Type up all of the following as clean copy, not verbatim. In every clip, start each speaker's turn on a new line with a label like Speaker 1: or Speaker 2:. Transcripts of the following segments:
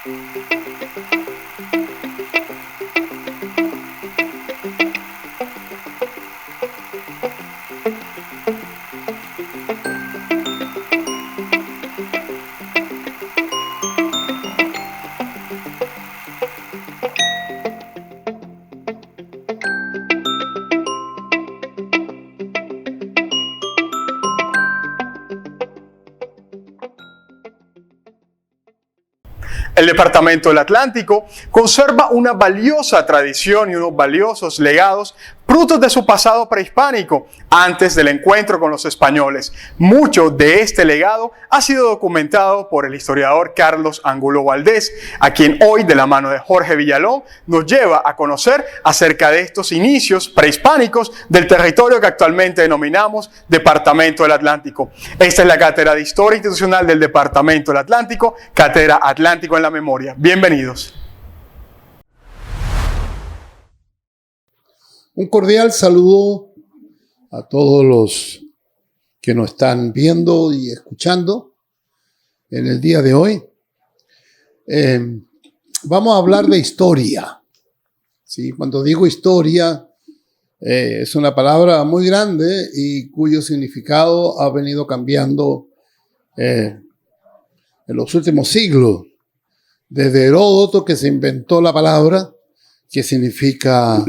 Speaker 1: El Departamento del Atlántico conserva una valiosa tradición y unos valiosos legados frutos de su pasado prehispánico, antes del encuentro con los españoles. Mucho de este legado ha sido documentado por el historiador Carlos Angulo Valdés, a quien hoy, de la mano de Jorge Villalón, nos lleva a conocer acerca de estos inicios prehispánicos del territorio que actualmente denominamos Departamento del Atlántico. Esta es la Cátedra de Historia Institucional del Departamento del Atlántico, Cátedra Atlántico en la Memoria. Bienvenidos.
Speaker 2: Un cordial saludo a todos los que nos están viendo y escuchando en el día de hoy. Vamos a hablar de historia. ¿Sí? Cuando digo historia, es una palabra muy grande y cuyo significado ha venido cambiando en los últimos siglos. Desde Heródoto, que se inventó la palabra, que significa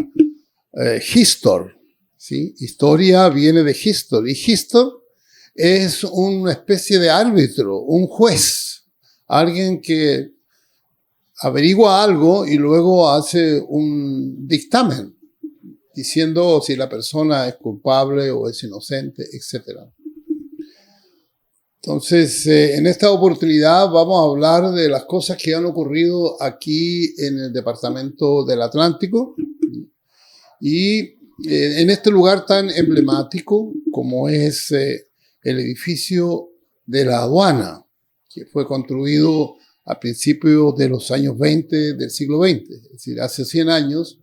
Speaker 2: histor, ¿sí? Historia viene de histor, y histor es una especie de árbitro, un juez, alguien que averigua algo y luego hace un dictamen, diciendo si la persona es culpable o es inocente, etc. Entonces, en esta oportunidad vamos a hablar de las cosas que han ocurrido aquí en el Departamento del Atlántico, y en este lugar tan emblemático como es el edificio de la aduana, que fue construido a principios de los años 20 del siglo XX, es decir, hace 100 años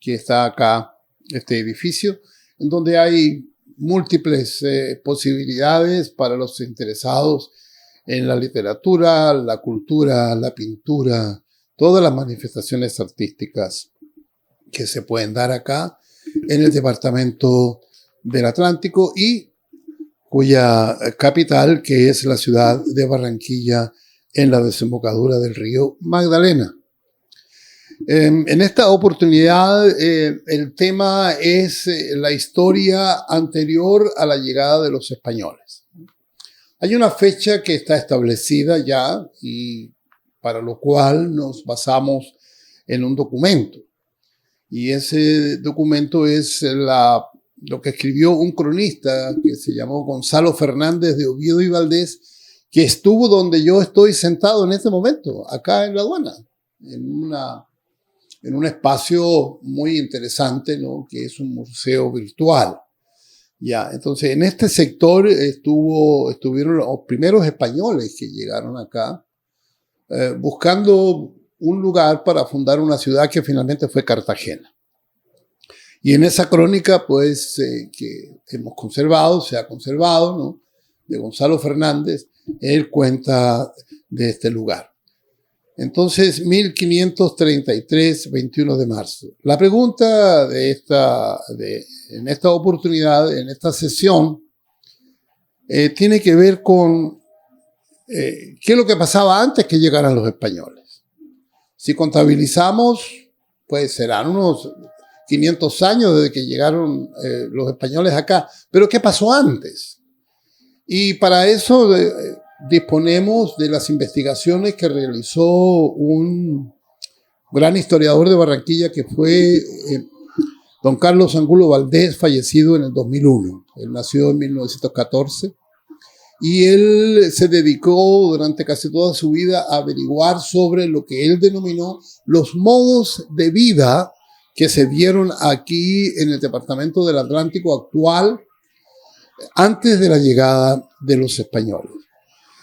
Speaker 2: que está acá este edificio, en donde hay múltiples posibilidades para los interesados en la literatura, la cultura, la pintura, todas las manifestaciones artísticas que se pueden dar acá en el Departamento del Atlántico y cuya capital, que es la ciudad de Barranquilla, en la desembocadura del río Magdalena. En esta oportunidad, el tema es la historia anterior a la llegada de los españoles. Hay una fecha que está establecida ya y para lo cual nos basamos en un documento. Y ese documento es lo que escribió un cronista que se llamó Gonzalo Fernández de Oviedo y Valdés, que estuvo donde yo estoy sentado en este momento, acá en la aduana, en un espacio muy interesante, ¿no? Que es un museo virtual. Ya, entonces, en este sector estuvieron los primeros españoles que llegaron acá, buscando un lugar para fundar una ciudad que finalmente fue Cartagena. Y en esa crónica, pues, que hemos conservado, se ha conservado, ¿no? De Gonzalo Fernández, él cuenta de este lugar. Entonces, 1533, 21 de marzo. La pregunta en esta oportunidad, en esta sesión, tiene que ver con qué es lo que pasaba antes que llegaran los españoles. Si contabilizamos, pues serán unos 500 años desde que llegaron los españoles acá. Pero ¿qué pasó antes? Y para eso disponemos de las investigaciones que realizó un gran historiador de Barranquilla, que fue don Carlos Angulo Valdés, fallecido en el 2001. Él nació en 1914. Y él se dedicó durante casi toda su vida a averiguar sobre lo que él denominó los modos de vida que se dieron aquí en el Departamento del Atlántico actual antes de la llegada de los españoles.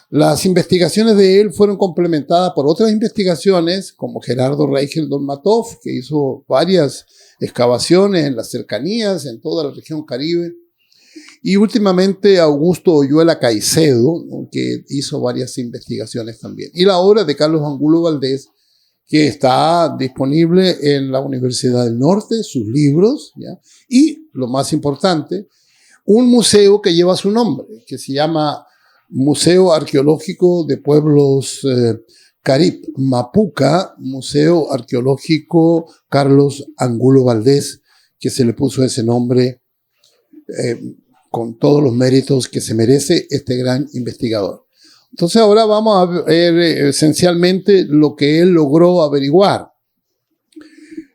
Speaker 2: Las investigaciones de él fueron complementadas por otras investigaciones, como Gerardo Reicheldon Matov, que hizo varias excavaciones en las cercanías, en toda la región Caribe. y últimamente Augusto Oyuela Caicedo, ¿no?, que hizo varias investigaciones también. Y la obra de Carlos Angulo Valdés, que está disponible en la Universidad del Norte, sus libros, ¿ya? Y, lo más importante, un museo que lleva su nombre, que se llama Museo Arqueológico de Pueblos Carib, Mapuca, Museo Arqueológico Carlos Angulo Valdés, que se le puso ese nombre con todos los méritos que se merece este gran investigador. Entonces ahora vamos a ver esencialmente lo que él logró averiguar.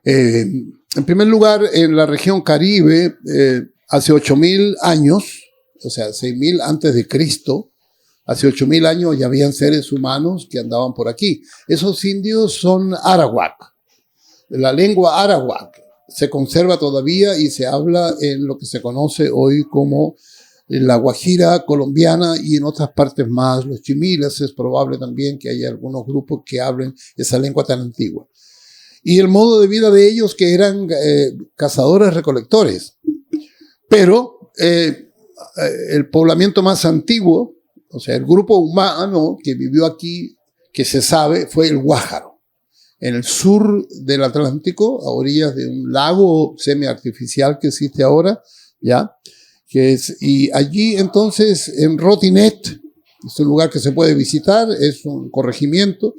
Speaker 2: En primer lugar, en la región Caribe, hace 8.000 años, o sea, 6.000 antes de Cristo, hace 8.000 años ya habían seres humanos que andaban por aquí. Esos indios son arawak. La lengua arawak se conserva todavía y se habla en lo que se conoce hoy como la Guajira colombiana y en otras partes más, los chimiles. Es probable también que haya algunos grupos que hablen esa lengua tan antigua. Y el modo de vida de ellos, que eran cazadores-recolectores. Pero el poblamiento más antiguo, o sea, el grupo humano que vivió aquí, que se sabe, fue el Guájaro, en el sur del Atlántico, a orillas de un lago semiartificial que existe ahora, ¿ya? Y allí entonces en Rotinet, es un lugar que se puede visitar, es un corregimiento,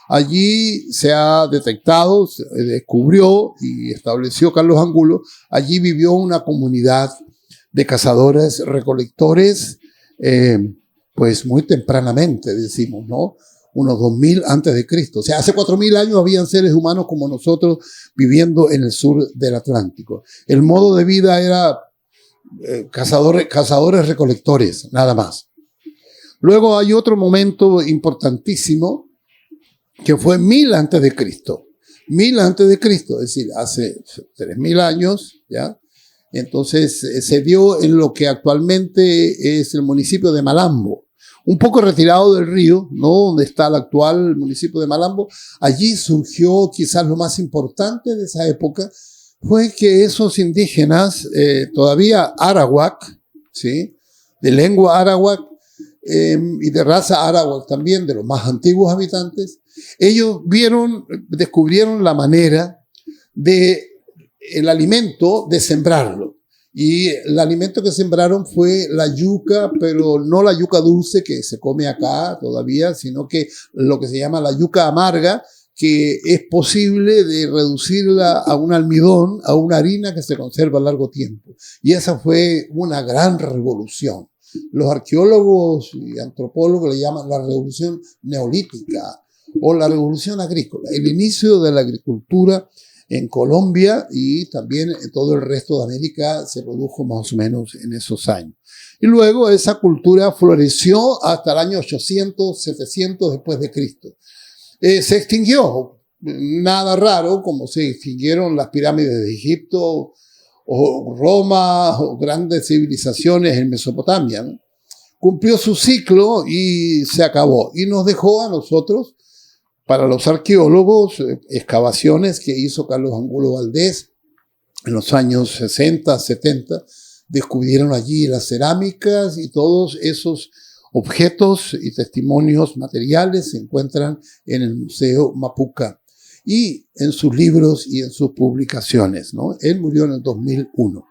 Speaker 2: allí se ha detectado, se descubrió y estableció Carlos Angulo, allí vivió una comunidad de cazadores recolectores, pues muy tempranamente, decimos, ¿no? Unos 2.000 antes de Cristo. O sea, hace 4.000 años habían seres humanos como nosotros viviendo en el sur del Atlántico. El modo de vida era cazadores recolectores, nada más. Luego hay otro momento importantísimo que fue 1.000 antes de Cristo. 1.000 antes de Cristo, es decir, hace 3.000 años, ¿ya? Entonces se dio en lo que actualmente es el municipio de Malambo, un poco retirado del río, ¿no?, donde está el actual municipio de Malambo. Allí surgió quizás lo más importante de esa época, fue que esos indígenas, todavía arawak, ¿sí?, de lengua arawak y de raza arawak también, de los más antiguos habitantes, ellos descubrieron la manera el alimento de sembrarlo. Y el alimento que sembraron fue la yuca, pero no la yuca dulce que se come acá todavía, sino que lo que se llama la yuca amarga, que es posible de reducirla a un almidón, a una harina que se conserva a largo tiempo. Y esa fue una gran revolución. Los arqueólogos y antropólogos le llaman la revolución neolítica o la revolución agrícola, el inicio de la agricultura en Colombia y también en todo el resto de América se produjo más o menos en esos años. Y luego esa cultura floreció hasta el año 800, 700 después de Cristo. Se extinguió, nada raro, como se extinguieron las pirámides de Egipto o Roma o grandes civilizaciones en Mesopotamia, ¿no? Cumplió su ciclo y se acabó. Y nos dejó a nosotros, para los arqueólogos, excavaciones que hizo Carlos Angulo Valdés en los años 60, 70, descubrieron allí las cerámicas y todos esos objetos y testimonios materiales se encuentran en el Museo Mapuca y en sus libros y en sus publicaciones, ¿no? Él murió en el 2001.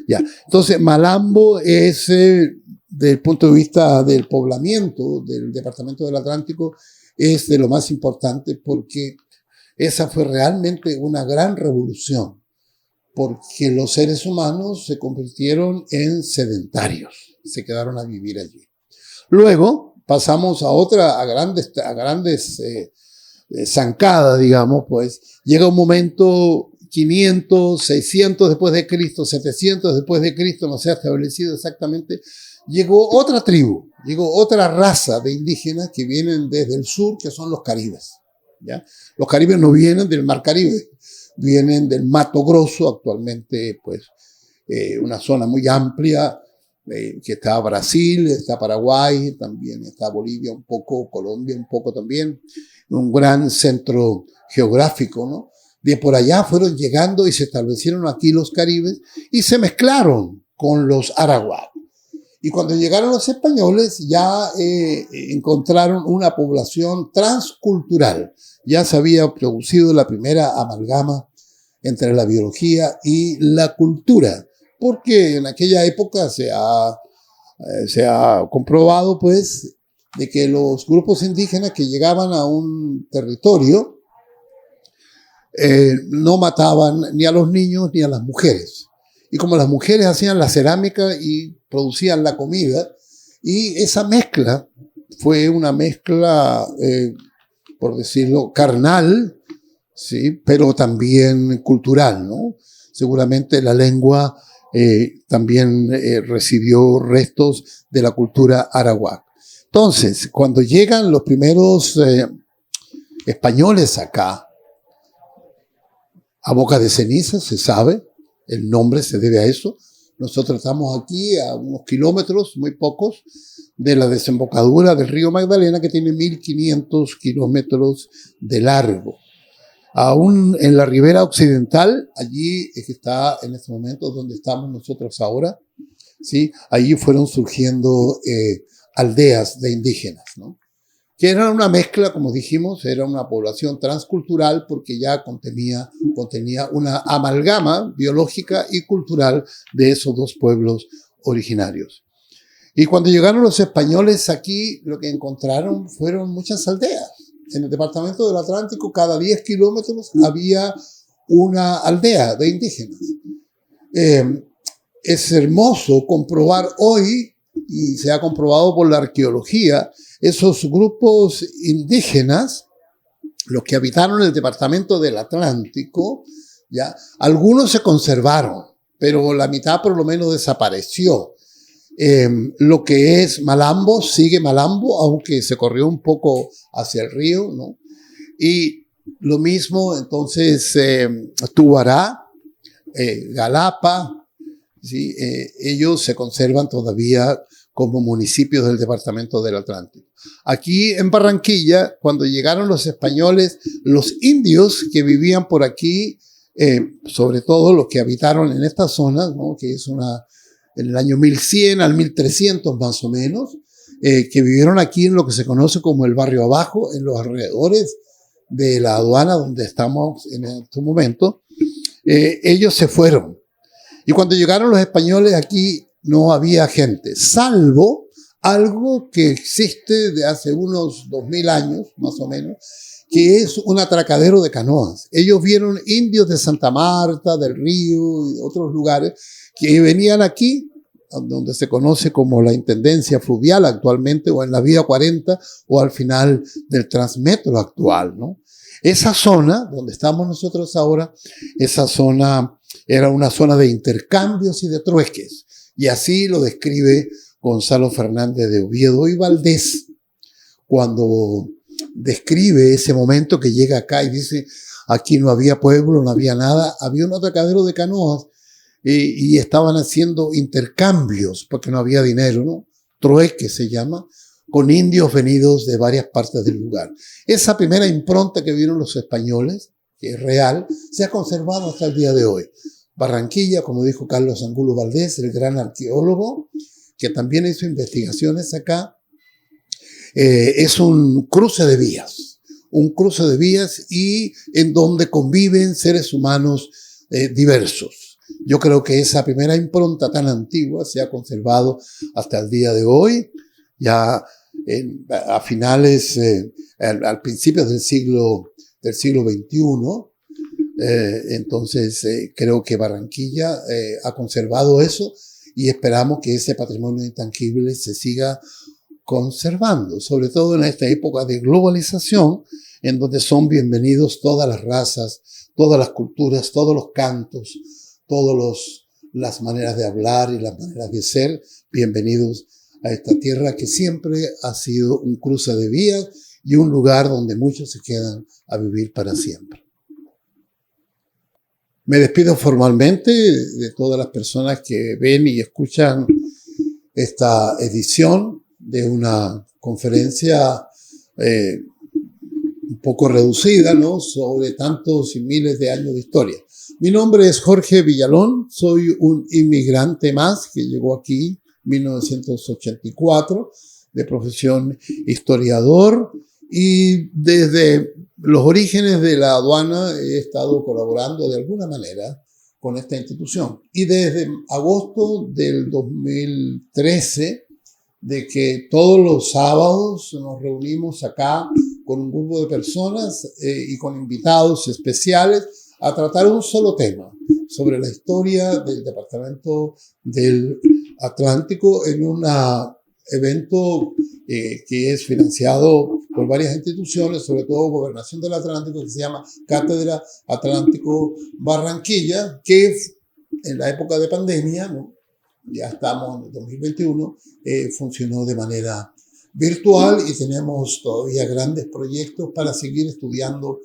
Speaker 2: Ya. Entonces, Malambo es, desde el punto de vista del poblamiento del Departamento del Atlántico, es de lo más importante porque esa fue realmente una gran revolución, porque los seres humanos se convirtieron en sedentarios, se quedaron a vivir allí. Luego pasamos a grandes zancadas, digamos, pues llega un momento 500, 600 después de Cristo, 700 después de Cristo, no se ha establecido exactamente. Llegó otra tribu, llegó otra raza de indígenas que vienen desde el sur, que son los caribes, ¿ya? Los caribes no vienen del Mar Caribe, vienen del Mato Grosso, actualmente pues una zona muy amplia, que está Brasil, está Paraguay, también está Bolivia un poco, Colombia un poco también, un gran centro geográfico, ¿no? De por allá fueron llegando y se establecieron aquí los caribes y se mezclaron con los arawak. Y cuando llegaron los españoles ya encontraron una población transcultural. Ya se había producido la primera amalgama entre la biología y la cultura, porque en aquella época se ha comprobado, pues, de que los grupos indígenas que llegaban a un territorio no mataban ni a los niños ni a las mujeres. Y como las mujeres hacían la cerámica y producían la comida, y esa mezcla fue una mezcla, por decirlo, carnal, ¿sí? Pero también cultural, ¿no? Seguramente la lengua también recibió restos de la cultura arawak. Entonces, cuando llegan los primeros españoles acá, a Boca de Ceniza, se sabe, el nombre se debe a eso. Nosotros estamos aquí a unos kilómetros, muy pocos, de la desembocadura del río Magdalena, que tiene 1.500 kilómetros de largo. Aún en la ribera occidental, allí es que está en este momento donde estamos nosotros ahora, ¿sí? Allí fueron surgiendo aldeas de indígenas, ¿no? Que eran una mezcla, como dijimos, era una población transcultural porque ya contenía una amalgama biológica y cultural de esos dos pueblos originarios. Y cuando llegaron los españoles aquí, lo que encontraron fueron muchas aldeas. En el departamento del Atlántico, cada 10 kilómetros había una aldea de indígenas. Es hermoso comprobar hoy, y se ha comprobado por la arqueología, esos grupos indígenas, los que habitaron el departamento del Atlántico, ¿ya? Algunos se conservaron, pero la mitad por lo menos desapareció. Lo que es Malambo sigue Malambo, aunque se corrió un poco hacia el río, ¿no? Y lo mismo, entonces, Tubará, Galapa, ¿sí? Ellos se conservan todavía como municipios del departamento del Atlántico. Aquí en Barranquilla, cuando llegaron los españoles, los indios que vivían por aquí, sobre todo los que habitaron en esta zona, ¿no? Que es en el año 1100 al 1300 más o menos, que vivieron aquí en lo que se conoce como el barrio abajo, en los alrededores de la aduana donde estamos en este momento, ellos se fueron. Y cuando llegaron los españoles aquí no había gente, salvo algo que existe de hace unos 2000 años, más o menos, que es un atracadero de canoas. Ellos vieron indios de Santa Marta, del Río y de otros lugares que venían aquí, donde se conoce como la Intendencia Fluvial actualmente, o en la Vía 40, o al final del Transmetro actual, ¿no? Esa zona, donde estamos nosotros ahora, esa zona era una zona de intercambios y de trueques. Y así lo describe Gonzalo Fernández de Oviedo y Valdés, cuando describe ese momento que llega acá y dice, aquí no había pueblo, no había nada, había un atracadero de canoas y estaban haciendo intercambios, porque no había dinero, ¿no? Trueque se llama, con indios venidos de varias partes del lugar. Esa primera impronta que vieron los españoles, que es real, se ha conservado hasta el día de hoy. Barranquilla, como dijo Carlos Angulo Valdés, el gran arqueólogo, que también hizo investigaciones acá, es un cruce de vías y en donde conviven seres humanos diversos. Yo creo que esa primera impronta tan antigua se ha conservado hasta el día de hoy, ya a finales, al principio del siglo XXI. Entonces, creo que Barranquilla ha conservado eso y esperamos que ese patrimonio intangible se siga conservando, sobre todo en esta época de globalización, en donde son bienvenidos todas las razas, todas las culturas, todos los cantos, las maneras de hablar y las maneras de ser, bienvenidos a esta tierra que siempre ha sido un cruce de vías y un lugar donde muchos se quedan a vivir para siempre. Me despido formalmente de todas las personas que ven y escuchan esta edición de una conferencia un poco reducida, ¿no? Sobre tantos y miles de años de historia. Mi nombre es Jorge Villalón, soy un inmigrante más que llegó aquí 1984, de profesión historiador, y desde los orígenes de la aduana he estado colaborando de alguna manera con esta institución. Y desde agosto del 2013, de que todos los sábados nos reunimos acá con un grupo de personas y con invitados especiales a tratar un solo tema sobre la historia del Departamento del Atlántico en un evento que es financiado por varias instituciones, sobre todo Gobernación del Atlántico, que se llama Cátedra Atlántico Barranquilla, que en la época de pandemia, ¿no?, ya estamos en el 2021, funcionó de manera virtual y tenemos todavía grandes proyectos para seguir estudiando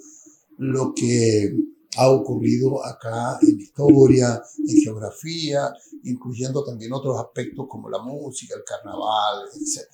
Speaker 2: lo que ha ocurrido acá en historia, en geografía, incluyendo también otros aspectos como la música, el carnaval, etc.